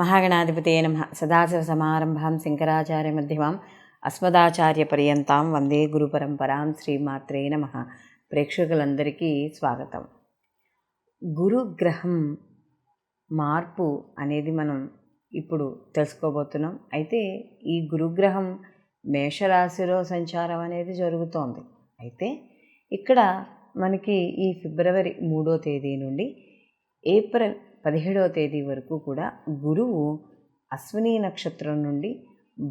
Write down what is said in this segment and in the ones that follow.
మహాగణాధిపతయే నమః. సదాశివసమారంభాం శంకరాచార్యమధ్యమాం అస్మదాచార్యపర్యంతాం వందే గురుపరంపరాం. శ్రీమాత్రే నమః. ప్రేక్షకులందరికీ స్వాగతం. గురుగ్రహం మార్పు అనేది మనం ఇప్పుడు తెలుసుకోబోతున్నాం. అయితే ఈ గురుగ్రహం మేషరాశిలో సంచారం అనేది జరుగుతోంది. అయితే ఇక్కడ మనకి ఈ ఫిబ్రవరి 3వ తేదీ నుండి ఏప్రిల్ 17వ తేదీ వరకు కూడా గురువు అశ్విని నక్షత్రం నుండి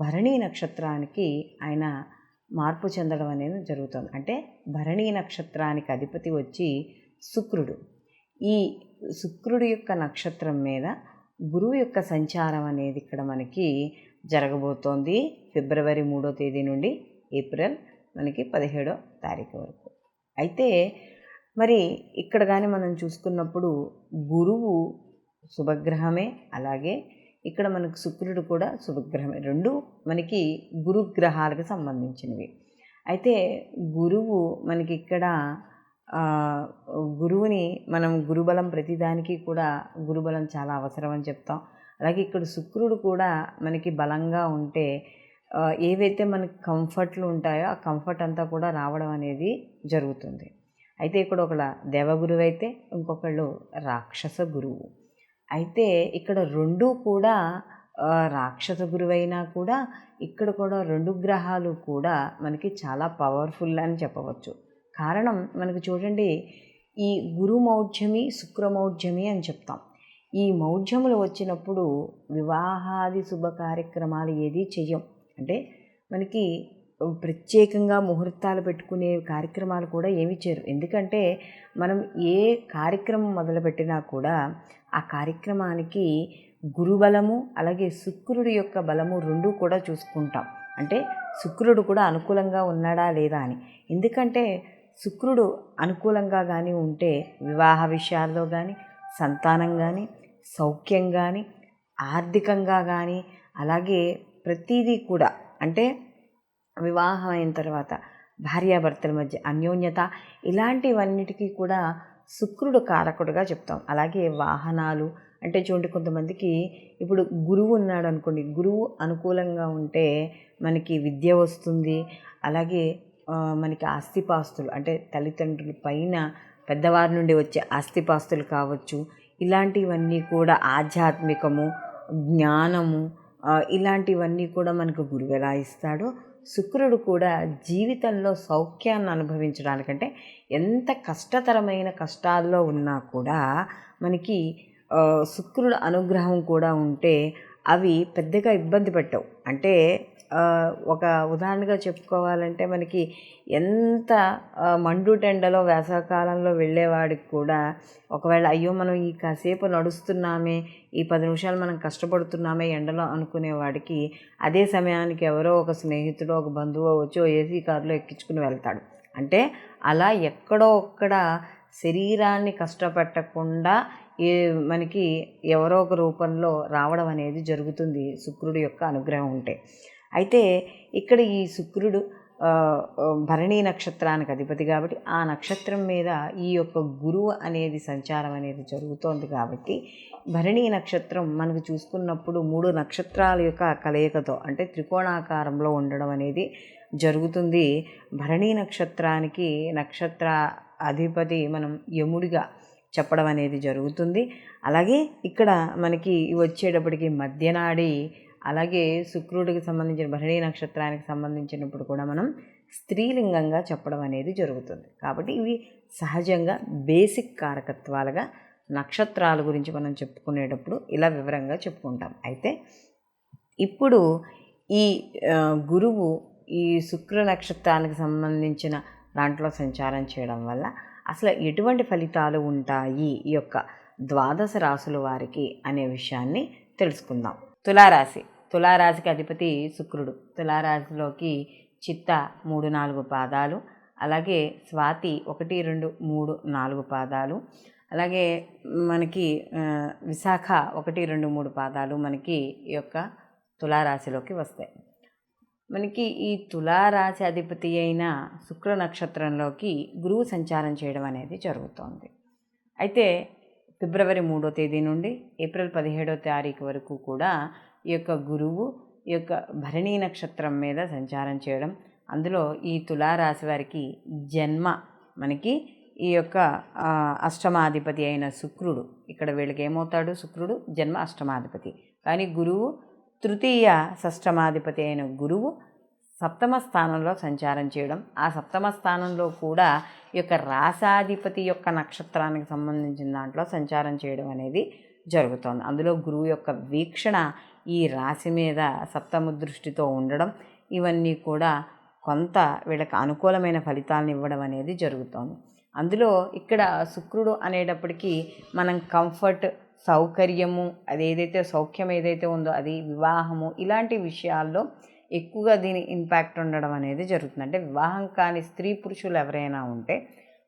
భరణీ నక్షత్రానికి ఆయన మార్పు చెందడం అనేది జరుగుతుంది. అంటే భరణీ నక్షత్రానికి అధిపతి వచ్చి శుక్రుడు. ఈ శుక్రుడి యొక్క నక్షత్రం మీద గురువు యొక్క సంచారం అనేది ఇక్కడ మనకి జరగబోతోంది ఫిబ్రవరి 3వ తేదీ నుండి ఏప్రిల్ మనకి 17వ తారీఖు వరకు. అయితే మరి ఇక్కడ కానీ మనం చూసుకున్నప్పుడు గురువు శుభగ్రహమే, అలాగే ఇక్కడ మనకు శుక్రుడు కూడా శుభగ్రహమే. రెండు మనకి గురుగ్రహాలకు సంబంధించినవి. అయితే గురువు మనకి ఇక్కడ గురువుని మనం గురుబలం ప్రతిదానికి కూడా గురుబలం చాలా అవసరం అని చెప్తాం. అలాగే ఇక్కడ శుక్రుడు కూడా మనకి బలంగా ఉంటే ఏవైతే మనకి కంఫర్ట్లు ఉంటాయో ఆ కంఫర్ట్ అంతా కూడా రావడం అనేది జరుగుతుంది. అయితే ఇక్కడ ఒకళ్ళ దేవగురువు అయితే ఇంకొకళ్ళు రాక్షస గురువు. అయితే ఇక్కడ రెండు కూడా రాక్షస గురువైనా కూడా ఇక్కడ కూడా రెండు గ్రహాలు కూడా మనకి చాలా పవర్ఫుల్ అని చెప్పవచ్చు. కారణం మనకు చూడండి, ఈ గురు మౌఢ్యమి శుక్ర మౌఢ్యమి అని చెప్తాం. ఈ మౌఢ్యములు వచ్చినప్పుడు వివాహాది శుభ కార్యక్రమాలు ఏది చెయ్యం. అంటే మనకి ప్రత్యేకంగా ముహూర్తాలు పెట్టుకునే కార్యక్రమాలు కూడా ఏమి చేయరు. ఎందుకంటే మనం ఏ కార్యక్రమం మొదలుపెట్టినా కూడా ఆ కార్యక్రమానికి గురుబలము అలాగే శుక్రుడి యొక్క బలము రెండు కూడా చూసుకుంటాం. అంటే శుక్రుడు కూడా అనుకూలంగా ఉన్నాడా లేదా అని. ఎందుకంటే శుక్రుడు అనుకూలంగా కానీ ఉంటే వివాహ విషయాల్లో కానీ, సంతానం కానీ, సౌఖ్యం కానీ, ఆర్థికంగా కానీ, అలాగే ప్రతిదీ కూడా అంటే వివాహం అయిన తర్వాత భార్యాభర్తల మధ్య అన్యోన్యత ఇలాంటివన్నిటికీ కూడా శుక్రుడు కారకుడుగా చెప్తాం. అలాగే వాహనాలు అంటే చూడండి, కొంతమందికి ఇప్పుడు గురువు ఉన్నాడు అనుకోండి, గురువు అనుకూలంగా ఉంటే మనకి విద్య వస్తుంది. అలాగే మనకి ఆస్తిపాస్తులు అంటే తల్లిదండ్రుల పైన పెద్దవారి నుండి వచ్చే ఆస్తిపాస్తులు కావచ్చు, ఇలాంటివన్నీ కూడా ఆధ్యాత్మికము, జ్ఞానము, ఇలాంటివన్నీ కూడా మనకు గురువు ఎలా ఇస్తాడో శుక్రుడు కూడా జీవితంలో సౌఖ్యాన్ని అనుభవించడానికంటే ఎంత కష్టతరమైన కష్టాల్లో ఉన్నా కూడా మనకి శుక్రుడు అనుగ్రహం కూడా ఉంటే అవి పెద్దగా ఇబ్బంది పెట్టవు. అంటే ఒక ఉదాహరణగా చెప్పుకోవాలంటే మనకి ఎంత మండుటెండలో వేసవకాలంలో వెళ్ళేవాడికి కూడా ఒకవేళ అయ్యో మనం ఈ కాసేపు నడుస్తున్నామే, ఈ 10 నిమిషాలు మనం కష్టపడుతున్నామే ఎండలో అనుకునేవాడికి అదే సమయానికి ఎవరో ఒక స్నేహితుడు ఒక బంధువు వచ్చి ఏసీ కారులో ఎక్కించుకుని వెళ్తాడు. అంటే అలా ఎక్కడో ఒక్కడ శరీరాన్ని కష్టపెట్టకుండా మనకి ఎవరో ఒక రూపంలో రావడం అనేది జరుగుతుంది శుక్రుడి యొక్క అనుగ్రహం ఉంటే. అయితే ఇక్కడ ఈ శుక్రుడు భరణీ నక్షత్రానికి అధిపతి కాబట్టి ఆ నక్షత్రం మీద ఈ యొక్క గురువు అనేది సంచారం అనేది జరుగుతోంది. కాబట్టి భరణీ నక్షత్రం మనకు చూసుకున్నప్పుడు 3 నక్షత్రాల యొక్క కలయికతో అంటే త్రికోణాకారంలో ఉండడం అనేది జరుగుతుంది. భరణీ నక్షత్రానికి నక్షత్ర అధిపతి మనం యముడిగా చెప్పడం అనేది జరుగుతుంది. అలాగే ఇక్కడ మనకి వచ్చేటప్పటికి మధ్యనాడి, అలాగే శుక్రుడికి సంబంధించిన భరణీ నక్షత్రానికి సంబంధించినప్పుడు కూడా మనం స్త్రీలింగంగా చెప్పడం అనేది జరుగుతుంది. కాబట్టి ఇవి సహజంగా బేసిక్ కారకత్వాలుగా నక్షత్రాల గురించి మనం చెప్పుకునేటప్పుడు ఇలా వివరంగా చెప్పుకుంటాం. అయితే ఇప్పుడు ఈ గురువు ఈ శుక్ర నక్షత్రానికి సంబంధించిన దాంట్లో సంచారం చేయడం వల్ల అసలు ఎటువంటి ఫలితాలు ఉంటాయి ఈ యొక్క ద్వాదశ రాశుల వారికి అనే విషయాన్ని తెలుసుకుందాం. తులారాశికి అధిపతి శుక్రుడు. తులారాశిలోకి చిత్త 3-4 పాదాలు, అలాగే స్వాతి 1, 2, 3, 4 పాదాలు, అలాగే మనకి విశాఖ 1, 2, 3 పాదాలు మనకి ఈ యొక్క తులారాశిలోకి వస్తాయి. మనకి ఈ తులారాశి అధిపతి అయిన శుక్ర నక్షత్రంలోకి గురువు సంచారం చేయడం అనేది జరుగుతోంది. అయితే ఫిబ్రవరి 3వ తేదీ నుండి ఏప్రిల్ 17వ తారీఖు వరకు కూడా ఈ యొక్క గురువు ఈ యొక్క భరణీ నక్షత్రం మీద సంచారం చేయడం, అందులో ఈ తులారాశి వారికి జన్మ మనకి ఈ యొక్క అష్టమాధిపతి అయిన శుక్రుడు, ఇక్కడ వీళ్ళకి ఏమవుతాడు, శుక్రుడు జన్మ అష్టమాధిపతి, కానీ గురువు తృతీయ షష్టమాధిపతి అయిన గురువు సప్తమ స్థానంలో సంచారం చేయడం, ఆ సప్తమ స్థానంలో కూడా ఈ యొక్క రాశాధిపతి యొక్క నక్షత్రానికి సంబంధించిన దాంట్లో సంచారం చేయడం అనేది జరుగుతోంది. అందులో గురువు యొక్క వీక్షణ ఈ రాశి మీద సప్తమ దృష్టితో ఉండడం, ఇవన్నీ కూడా కొంత వీళ్ళకి అనుకూలమైన ఫలితాలను ఇవ్వడం అనేది జరుగుతోంది. అందులో ఇక్కడ శుక్రుడు అనేటప్పటికీ మనం కంఫర్ట్, సౌకర్యము, అది ఏదైతే సౌఖ్యం ఏదైతే ఉందో అది, వివాహము, ఇలాంటి విషయాల్లో ఎక్కువగా దీని ఇంపాక్ట్ ఉండడం అనేది జరుగుతుంది. అంటే వివాహం కాని స్త్రీ పురుషులు ఎవరైనా ఉంటే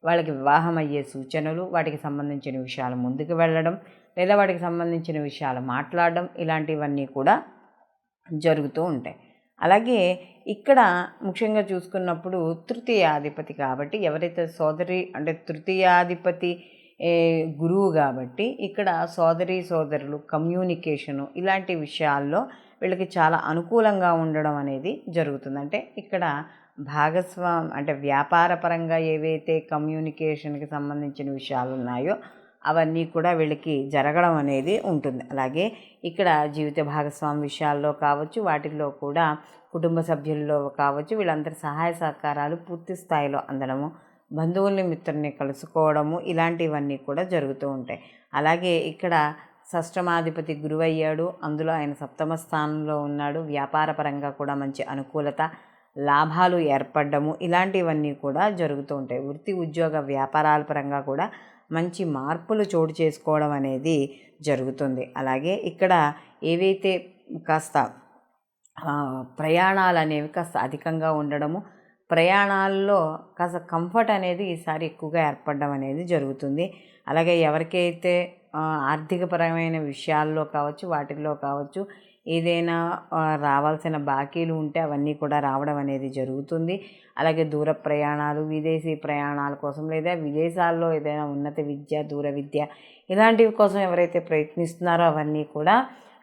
వాళ్ళకి వివాహం అయ్యే సూచనలు, వాటికి సంబంధించిన విషయాలు ముందుకు వెళ్ళడం, లేదా వాటికి సంబంధించిన విషయాలు మాట్లాడడం, ఇలాంటివన్నీ కూడా జరుగుతూ ఉంటాయి. అలాగే ఇక్కడ ముఖ్యంగా చూసుకున్నప్పుడు తృతీయాధిపతి కాబట్టి, ఎవరైతే సోదరి అంటే తృతీయాధిపతి గురువు కాబట్టి ఇక్కడ సోదరి సోదరులు, కమ్యూనికేషను, ఇలాంటి విషయాల్లో వీళ్ళకి చాలా అనుకూలంగా ఉండడం అనేది జరుగుతుంది. అంటే ఇక్కడ అంటే వ్యాపారపరంగా ఏవైతే కమ్యూనికేషన్కి సంబంధించిన విషయాలు ఉన్నాయో అవన్నీ కూడా వీళ్ళకి జరగడం అనేది ఉంటుంది. అలాగే ఇక్కడ జీవిత భాగస్వామి విషయాల్లో కావచ్చు, వాటిల్లో కూడా కుటుంబ సభ్యుల్లో కావచ్చు, వీళ్ళందరి సహాయ సహకారాలు పూర్తి స్థాయిలో అందడము, బంధువుల్ని మిత్రుల్ని కలుసుకోవడము, ఇలాంటివన్నీ కూడా జరుగుతూ ఉంటాయి. అలాగే ఇక్కడ షష్టమాధిపతి గురువయ్యాడు, అందులో ఆయన సప్తమ స్థానంలో ఉన్నాడు, వ్యాపారపరంగా కూడా మంచి అనుకూలత, లాభాలు ఏర్పడము, ఇలాంటివన్నీ కూడా జరుగుతూ ఉంటాయి. వృత్తి ఉద్యోగ వ్యాపారాల పరంగా కూడా మంచి మార్పులు చోటు చేసుకోవడం అనేది జరుగుతుంది. అలాగే ఇక్కడ ఏవైతే కాస్త ప్రయాణాలు అనేవి కాస్త అధికంగా ఉండడము, ప్రయాణాల్లో కాస్త కంఫర్ట్ అనేది ఈసారి ఎక్కువగా ఏర్పడడం అనేది జరుగుతుంది. అలాగే ఎవరికైతే ఆర్థికపరమైన విషయాల్లో కావచ్చు, వాటిల్లో కావచ్చు, ఏదైనా రావాల్సిన బాకీలు ఉంటే అవన్నీ కూడా రావడం అనేది జరుగుతుంది. అలాగే దూర ప్రయాణాలు, విదేశీ ప్రయాణాల కోసం, లేదా విదేశాల్లో ఏదైనా ఉన్నత విద్య, దూర విద్య, ఇలాంటివి కోసం ఎవరైతే ప్రయత్నిస్తున్నారో అవన్నీ కూడా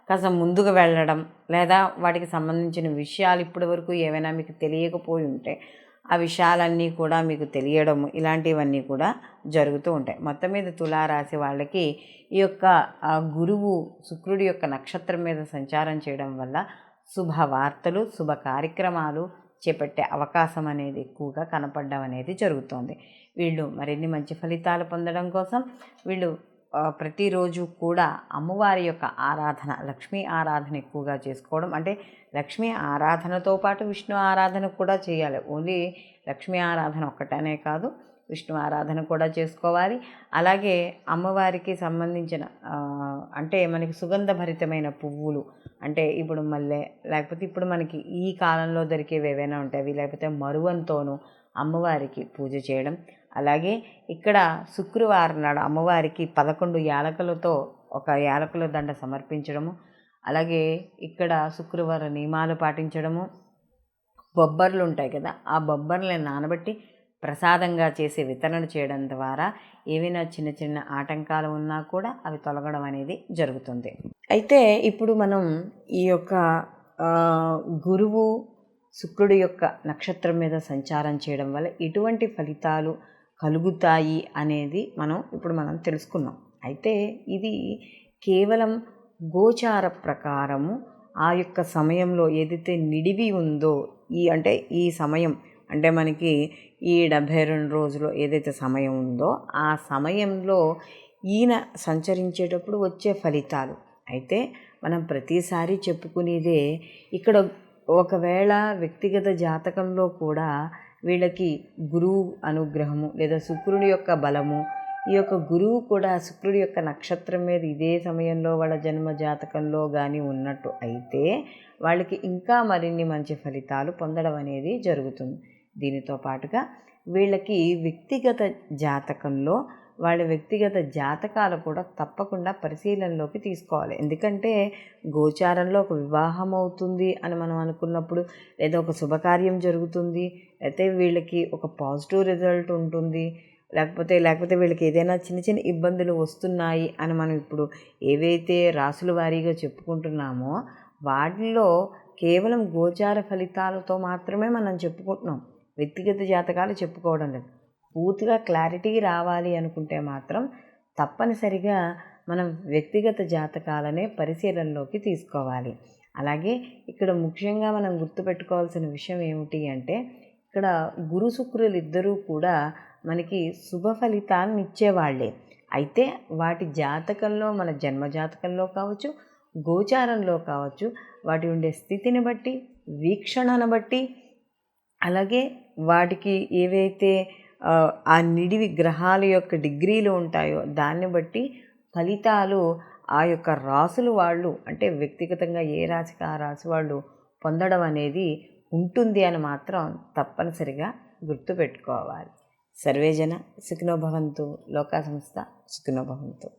కాస్త ముందుకు వెళ్ళడం, లేదా వాటికి సంబంధించిన విషయాలు ఇప్పటి వరకు ఏమైనా మీకు తెలియకపోయి ఉంటే ఆ విషయాలన్నీ కూడా మీకు తెలియడము, ఇలాంటివన్నీ కూడా జరుగుతూ ఉంటాయి. మొత్తం మీద తులారాశి వాళ్ళకి ఈ యొక్క గురువు శుక్రుడి యొక్క నక్షత్రం మీద సంచారం చేయడం వల్ల శుభవార్తలు, శుభ కార్యక్రమాలు చేపట్టే అవకాశం అనేది ఎక్కువగా కనపడడం అనేది జరుగుతోంది. వీళ్ళు మరిన్ని మంచి ఫలితాలు పొందడం కోసం వీళ్ళు ప్రతిరోజు కూడా అమ్మవారి యొక్క ఆరాధన, లక్ష్మీ ఆరాధన ఎక్కువగా చేసుకోవడం, అంటే లక్ష్మీ ఆరాధనతో పాటు విష్ణు ఆరాధన కూడా చేయాలి. ఓన్లీ లక్ష్మీ ఆరాధన ఒక్కటనే కాదు, విష్ణు ఆరాధన కూడా చేసుకోవాలి. అలాగే అమ్మవారికి సంబంధించిన అంటే మనకి సుగంధభరితమైన పువ్వులు, అంటే ఇప్పుడు మల్లె, లేకపోతే ఇప్పుడు మనకి ఈ కాలంలో దొరికేవి ఏవైనా ఉంటాయి, లేకపోతే మరువంతోనూ అమ్మవారికి పూజ చేయడం. అలాగే ఇక్కడ శుక్రవారం నాడు అమ్మవారికి 11 యాలకులతో ఒక యాలకుల దండ సమర్పించడము, అలాగే ఇక్కడ శుక్రవార నియమాలు పాటించడము, బొబ్బర్లు ఉంటాయి కదా, ఆ బొబ్బర్లను నానబెట్టి ప్రసాదంగా చేసి వితరణ చేయడం ద్వారా ఏవైనా చిన్న చిన్న ఆటంకాలు ఉన్నా కూడా అవి తొలగడం అనేది జరుగుతుంది. అయితే ఇప్పుడు మనం ఈ యొక్క గురువు శుక్రుడి యొక్క నక్షత్రం మీద సంచారం చేయడం వల్ల ఎటువంటి ఫలితాలు కలుగుతాయి అనేది మనం తెలుసుకున్నాం. అయితే ఇది కేవలం గోచార ప్రకారము ఆ యొక్క సమయంలో ఏదైతే నిడివి ఉందో, ఈ సమయం అంటే మనకి ఈ 72 రోజులు ఏదైతే సమయం ఉందో ఆ సమయంలో ఈయన సంచరించేటప్పుడు వచ్చే ఫలితాలు. అయితే మనం ప్రతిసారి చెప్పుకునేదే, ఇక్కడ ఒకవేళ వ్యక్తిగత జాతకంలో కూడా వీళ్ళకి గురువు అనుగ్రహము లేదా శుక్రుడి యొక్క బలము, ఈ యొక్క గురువు కూడా శుక్రుడి యొక్క నక్షత్రం మీద ఇదే సమయంలో వాళ్ళ జన్మ జాతకంలో కానీ ఉన్నట్టు అయితే వాళ్ళకి ఇంకా మరిన్ని మంచి ఫలితాలు పొందడం అనేది జరుగుతుంది. దీనితో పాటుగా వీళ్ళకి వ్యక్తిగత జాతకంలో వాళ్ళ వ్యక్తిగత జాతకాలు కూడా తప్పకుండా పరిశీలనలోకి తీసుకోవాలి. ఎందుకంటే గోచారంలో ఒక వివాహం అవుతుంది అని మనం అనుకున్నప్పుడు, లేదా ఒక శుభకార్యం జరుగుతుంది, అయితే వీళ్ళకి ఒక పాజిటివ్ రిజల్ట్ ఉంటుంది, లేకపోతే వీళ్ళకి ఏదైనా చిన్న చిన్న ఇబ్బందులు వస్తున్నాయి అని మనం ఇప్పుడు ఏవైతే రాసుల వారీగా చెప్పుకుంటున్నామో వాటిల్లో కేవలం గోచార ఫలితాలతో మాత్రమే మనం చెప్పుకుంటున్నాం, వ్యక్తిగత జాతకాలు చెప్పుకోవడం లేదు. పూర్తిగా క్లారిటీ రావాలి అనుకుంటే మాత్రం తప్పనిసరిగా మనం వ్యక్తిగత జాతకాలనే పరిశీలనలోకి తీసుకోవాలి. అలాగే ఇక్కడ ముఖ్యంగా మనం గుర్తుపెట్టుకోవాల్సిన విషయం ఏమిటి అంటే, ఇక్కడ గురు శుక్రులు ఇద్దరూ కూడా మనకి శుభ ఫలితాలను ఇచ్చేవాళ్ళే. అయితే వాటి జాతకంలో, మన జన్మ జాతకంలో కావచ్చు, గోచారంలో కావచ్చు, వాటి ఉండే స్థితిని బట్టి, వీక్షణను బట్టి, అలాగే వాటికి ఏవైతే ఆ నిడివి గ్రహాల యొక్క డిగ్రీలు ఉంటాయో దాన్ని బట్టి ఫలితాలు ఆ యొక్క రాసులు వాళ్ళు, అంటే వ్యక్తిగతంగా ఏ రాశికి ఆ రాశి వాళ్ళు పొందడం అనేది ఉంటుంది అని మాత్రం తప్పనిసరిగా గుర్తుపెట్టుకోవాలి. సర్వేజన సుఖినో భవంతు, లోకా సంస్థ సుఖినో భవంతు.